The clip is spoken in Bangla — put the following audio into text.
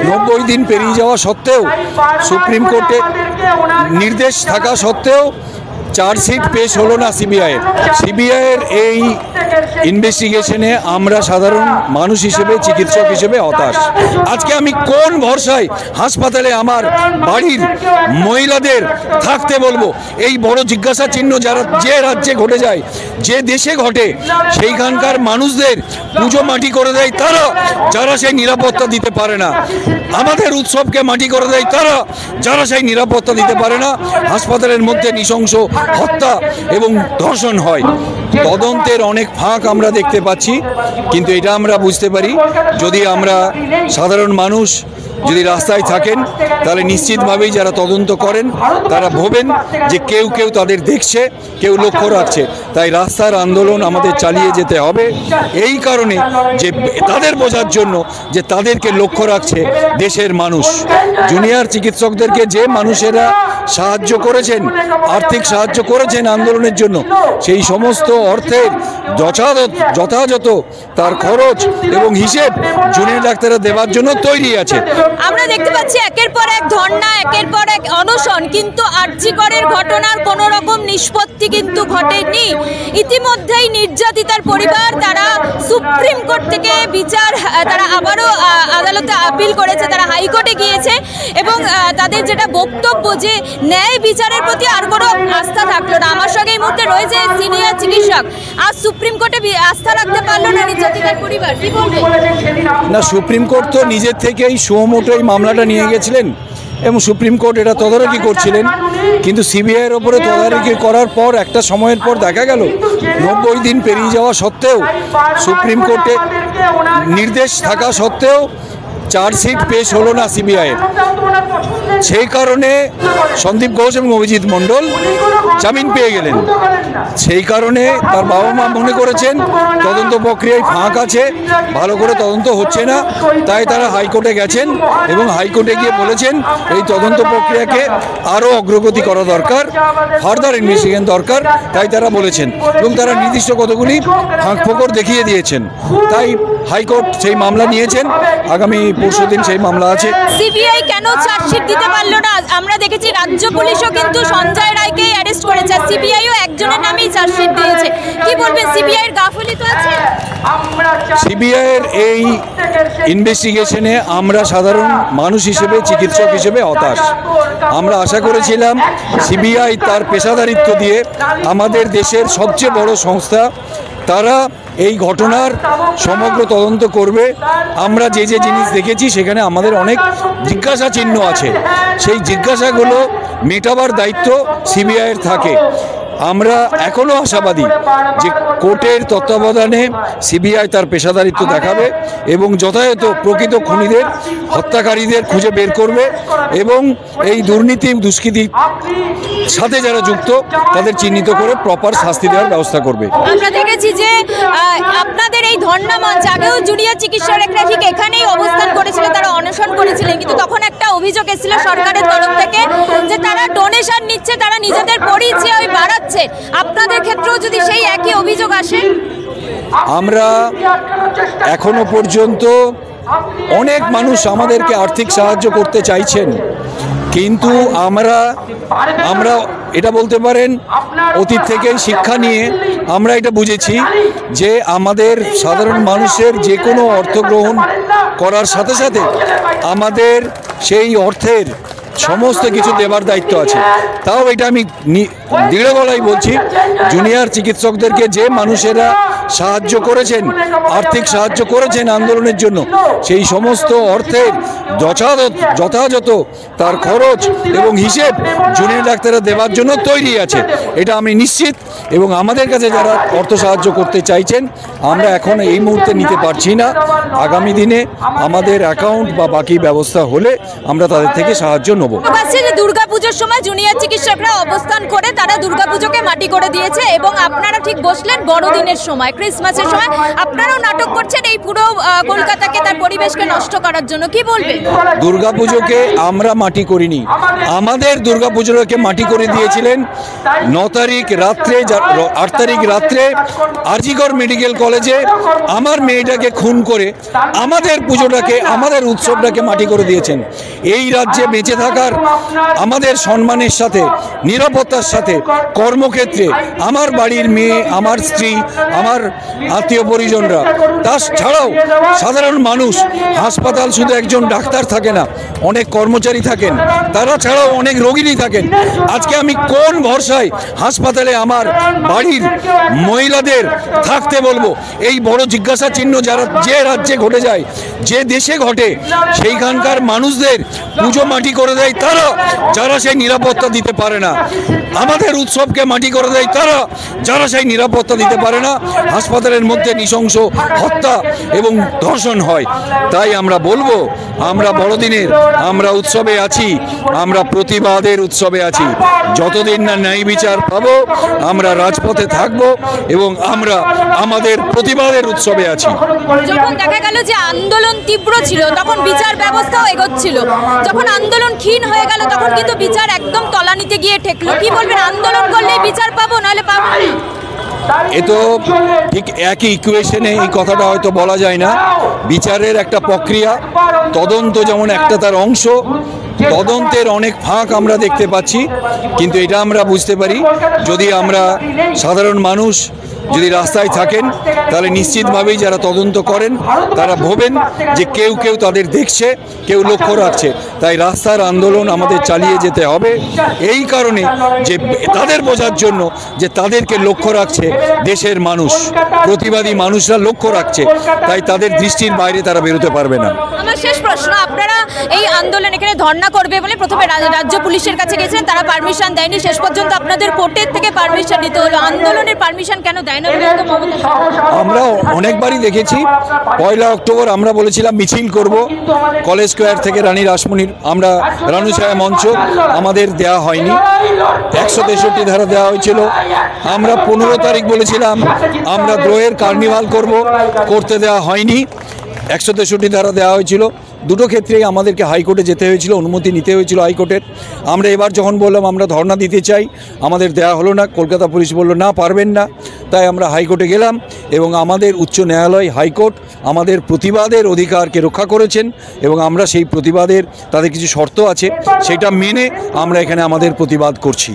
90 দিন পেরিয়ে যাওয়া সত্ত্বেও সুপ্রিম কোর্টে নির্দেশ থাকা সত্ত্বেও চার্জশিট পেশ হলো না সিবিআইয়ের এই ইনভেস্টিগেশনে আমরা সাধারণ মানুষ হিসেবে, চিকিৎসক হিসেবে হতাশ। আজকে আমি কোন ভরসায় হাসপাতালে আমার বাড়ির মহিলাদের থাকতে বলবো? এই বড় জিজ্ঞাসা চিহ্ন যারা যে রাজ্যে ঘটে যায়, যে দেশে ঘটে, সেইখানকার মানুষদের পুজো মাটি করে দেয় তারা, যারা সেই নিরাপত্তা দিতে পারে না। আমাদের উৎসবকে মাটি করে দেয় তারা, যারা সেই নিরাপত্তা দিতে পারে না। হাসপাতালের মধ্যে নৃশংস হত্যা এবং ধর্ষণ হয়। তদন্তের অনেক ফাঁক আমরা দেখতে পাচ্ছি, কিন্তু এটা আমরা বুঝতে পারি, যদি আমরা সাধারণ মানুষ যদি রাস্তায় থাকেন তাহলে নিশ্চিতভাবেই যারা তদন্ত করেন তারা ভাবেন যে কেউ কেউ তাদের দেখছে, কেউ লক্ষ্য রাখছে। তাই রাস্তার আন্দোলন আমাদের চালিয়ে যেতে হবে এই কারণে যে তাদের বোঝার জন্য যে তাদেরকে লক্ষ্য রাখছে দেশের মানুষ। জুনিয়র চিকিৎসকদেরকে যে মানুষেরা সাহায্য করেছেন, আর্থিক সাহায্য করেছেন আন্দোলনের জন্য, সেই সমস্ত অর্থের যথাযথ তার খরচ এবং হিসেব জুনিয়র ডাক্তাররা দেওয়ার জন্য তৈরি আছে। আমরা দেখতে পাচ্ছি একের পর এক ধর্ণা, একের পর এক অনশন, কিন্তু আরজি করের ঘটনার কোনো রকম নিষ্পত্তি কিন্তু ঘটেনি। ইতিমধ্যেই নির্যাতিতার পরিবার তারা সুপ্রিম কোর্ট থেকে বিচার, তারা আবারও আদালতে আপিল করেছে, তারা হাইকোর্টে গিয়েছে এবং তাদের যেটা বক্তব্য যে ন্যায় বিচারের প্রতি আর কোনো আস্থা থাকলো না। আমার সঙ্গে এই মুহূর্তে রয়েছে সিনিয়র চিকিৎসক। আজ সুপ্রিম কোর্টে আস্থা রাখতে পারলো না নির্যাতিতার পরিবার, কি বলবে? না, সুপ্রিম কোর্ট তো নিজের থেকেই সুমোটো এই মামলাটা নিয়ে গেছিলেন এবং সুপ্রিম কোর্ট এটা তদারকি করছিলেন, কিন্তু সিবিআইয়ের ওপরে তদারকি করার পর একটা সময়ের পর দেখা গেল 90 দিন পেরিয়ে যাওয়া সত্ত্বেও সুপ্রিম কোর্টে নির্দেশ থাকা সত্ত্বেও চার্জশিট পেশ হলো না সিবিআইয়ের। সেই কারণে সন্দীপ ঘোষ এবং অভিজিৎ মণ্ডল জামিন পেয়ে গেলেন। সেই কারণে তার বাবা মা মনে করেছেন তদন্ত প্রক্রিয়ায় ফাঁক আছে, ভালো করে তদন্ত হচ্ছে না, তাই তারা হাইকোর্টে গেছেন এবং হাইকোর্টে গিয়ে বলেছেন এই তদন্ত প্রক্রিয়াকে আরও অগ্রগতি করা দরকার, ফার্দার ইনভেস্টিগেশন দরকার, তাই তারা বলেছেন এবং তারা নির্দিষ্ট কতগুলি ফাঁক ফোকর দেখিয়ে দিয়েছেন। তাই হাইকোর্ট সেই মামলা নিয়েছেন, আগামী পরশুদিন সেই মামলা আছে। সিবিআই কেন চার্জশিট দিতে পারলো না? আমরা দেখেছি রাজ্য পুলিশও কিন্তু সঞ্জয় রায়কে অ্যারেস্ট করেছে, সিবিআইও একজনের নামেই চার্জশিট দিয়েছে। কি বলবেন, সিবিআইয়ের গাফিলতি তো আছে? সিবিআইয়ের এই ইনভেস্টিগেশনে আমরা সাধারণ মানুষ হিসেবে, চিকিৎসক হিসেবে হতাশ। আমরা আশা করেছিলাম সিবিআই তার পেশাদারিত্ব দিয়ে আমাদের দেশের সবচেয়ে বড় সংস্থা, তারা এই ঘটনার সমগ্র তদন্ত করবে। আমরা যে যে জিনিস দেখেছি সেখানে আমাদের অনেক জিজ্ঞাসা চিহ্ন আছে, সেই জিজ্ঞাসাগুলো মেটাবার দায়িত্ব সিবিআইয়ের থাকে। আমরা এখনও আশাবাদী যে কোর্টের তত্ত্বাবধানে সিবিআই তার পেশাদারিত্ব দেখাবে এবং যথাযথ প্রকৃত খুনিদের, হত্যাকারীদের খুঁজে বের করবে এবং এই দুর্নীতি দুষ্কৃতির সাথে যারা যুক্ত তাদের চিহ্নিত করে প্রপার শাস্তি দেওয়ার ব্যবস্থা করবে। আমরা দেখেছি যে আপনাদের এই ধর্ণা মঞ্চ আগেও জুনিয়র চিকিৎসকরা ঠিক এখানেই অবস্থান করেছিলেন, তারা অনশন করেছিলেন, কিন্তু তখন একটা অভিযোগ এসেছিল সরকারের তরফ থেকে যে তারা ডোনেশন নিচ্ছে, তারা নিজেদের পরিচয় বাড়াচ্ছে। আপনাদের ক্ষেত্রেও যদি সেই একই অভিযোগ আসে? আমরা এখনো পর্যন্ত অনেক মানুষ আমাদেরকে আর্থিক সাহায্য করতে চাইছেন, কিন্তু আমরা এটা বলতে পারেন অতীত থেকেই শিক্ষা নিয়ে আমরা এটা বুঝেছি যে আমাদের সাধারণ মানুষের যে কোনো অর্থ গ্রহণ করার সাথে সাথে আমাদের সেই অর্থের সমস্ত কিছু দেবার দায়িত্ব আছে। তাও এটা আমি দৃঢ় গলায় বলছি, জুনিয়র চিকিৎসকদেরকে যে মানুষেরা সাহায্য করেছেন, আর্থিক সাহায্য করেছেন আন্দোলনের জন্য, সেই সমস্ত অর্থের যথাযথ তার খরচ এবং হিসেব জুনিয়র ডাক্তাররা দেওয়ার জন্য তৈরি আছে, এটা আমি নিশ্চিত। এবং আমাদের কাছে যারা অর্থ সাহায্য করতে চাইছেন আমরা এখন এই মুহূর্তে নিতে পারছি না, আগামী দিনে আমাদের অ্যাকাউন্ট বা বাকি ব্যবস্থা হলে আমরা তাদের থেকে সাহায্য নেব। দুর্গাপুজোর সময় জুনিয়র চিকিৎসকরা অবস্থান করে তারা দুর্গাপুজোকে মাটি করে দিয়েছে এবং আপনারা ঠিক বসলেন বড়দিনের সময়, ক্রিসমাসের সময় আপনারাও নাটক করছেন এই পুরো কলকাতাকে, তার পরিবেশকে নষ্ট করার জন্য। কি বলবেন? দুর্গাপুজোকে আমরা মাটি করিনি, আমাদের দুর্গাপুজোকে মাটি করে দিয়েছিলেন 9 তারিখ রাত্রে 8 তারিখ রাত্রে আরজিকর মেডিকেল কলেজে আমার মেয়েটাকে খুন করে আমাদের পুজোটাকে, আমাদের উৎসবটাকে মাটি করে দিয়েছেন। এই রাজ্যে বেঁচে থাকার, আমাদের সম্মানের সাথে, নিরাপত্তার সাথে, কর্মক্ষেত্রে আমার বাড়ির মেয়ে, আমার স্ত্রী, আমার আত্মীয় পরিজনরা, তাছাড়াও সাধারণ মানুষ, হাসপাতাল শুধু একজন ডাক্তার থাকে না, অনেক কর্মচারী থাকেন, তারা ছাড়াও অনেক রোগীনি থাকেন। আজকে আমি কোন ভরসায় হাসপাতালে আমার বাড়ির মহিলাদের থাকতে বলবো? এই বড় জিজ্ঞাসা চিহ্ন যারা যে রাজ্যে ঘটে যায়, যে দেশে ঘটে, সেইখানকার মানুষদের পুজো মাটি করে দেয় তারা, যারা সেই নিরাপত্তা দিতে পারে না। আমাদের উৎসবকে মাটি করে দেয় তারা, যারা সেই নিরাপত্তা দিতে পারে না। হাসপাতালের মধ্যে নৃশংস হত্যা এবং ধর্ষণ হয়। তাই আমরা বলবো, আমরা বড়দিনের, আমরা উৎসবে আছি, আমরা প্রতিবাদের উৎসবে আছি। যতদিন না ন্যায় বিচার পাবো আমরা রাজপথে থাকবো এবং আমরা আমাদের প্রতিবাদের উৎসবে আছি। যখন দেখা গেল যে আন্দোলন তীব্র ছিল তখন বিচার ব্যবস্থাও এগোচ্ছিল, যখন আন্দোলন ক্ষীণ হয়ে গেল তখন কিন্তু বিচার একদম তলানিতে গিয়ে ঠেকলো। কি বলবেন, আন্দোলন করলেই বিচার পাবো, নাহলে পাবো না? এ তো ঠিক একই ইকুয়েশনে এই কথাটা হয়তো বলা যায় না। বিচারের একটা প্রক্রিয়া, তদন্ত যেমন একটা তার অংশ, তদন্তের অনেক ফাঁক আমরা দেখতে পাচ্ছি, কিন্তু এটা আমরা বুঝতে পারি যদি আমরা সাধারণ মানুষ যদি রাস্তায় থাকেন তাহলে নিশ্চিতভাবেই যারা তদন্ত করেন তারা ভাবেন যে কেউ কেউ তাদের দেখছে, কেউ লক্ষ্য রাখছে। তাই রাস্তার আন্দোলন আমাদের চালিয়ে যেতে হবে এই কারণে যে তাদের বোঝার জন্য যে তাদেরকে লক্ষ্য রাখছে দেশের মানুষ, প্রতিবাদী মানুষরা লক্ষ্য রাখছে, তাই তাদের দৃষ্টির বাইরে তারা বেরোতে পারবে না। আমার শেষ প্রশ্ন, আপনারা এই আন্দোলন এখানে ধর্ণা করবে বলে প্রথমে রাজ্য পুলিশের কাছে গেছিলেন, তারা পারমিশন দেয়নি, শেষ পর্যন্ত আপনাদের কোর্টের থেকে পারমিশন নিতে হলো। আন্দোলনের পারমিশন কেন দেয় না? আমরা অনেকবারই দেখেছি, 1 অক্টোবর আমরা বলেছিলাম মিছিল করব কলেজ স্কোয়ার থেকে রানী রাসমণির, আমরা রানুছায়া মঞ্চ, আমাদের দেয়া হয়নি। 163 ধারা দেওয়া হয়েছিল। আমরা 15 তারিখ বলেছিলাম আমরা দ্রোহের কার্নিভাল করব, করতে দেওয়া হয়নি। 163 ধারা দেওয়া হয়েছিল। দুটো ক্ষেত্রেই আমাদেরকে হাইকোর্টে যেতে হয়েছিল, অনুমতি নিতে হয়েছিল হাইকোর্টের। আমরা এবার যখন বললাম আমরা ধর্ণা দিতে চাই, আমাদের দেয়া হলো না। কলকাতা পুলিশ বলল না, পারবেন না। তাই আমরা হাইকোর্টে গেলাম এবং আমাদের উচ্চ ন্যায়ালয়, হাইকোর্ট আমাদের প্রতিবাদের অধিকারকে রক্ষা করেছেন এবং আমরা সেই প্রতিবাদের, তাদের কিছু শর্ত আছে, সেটা মেনে আমরা এখানে আমাদের প্রতিবাদ করছি।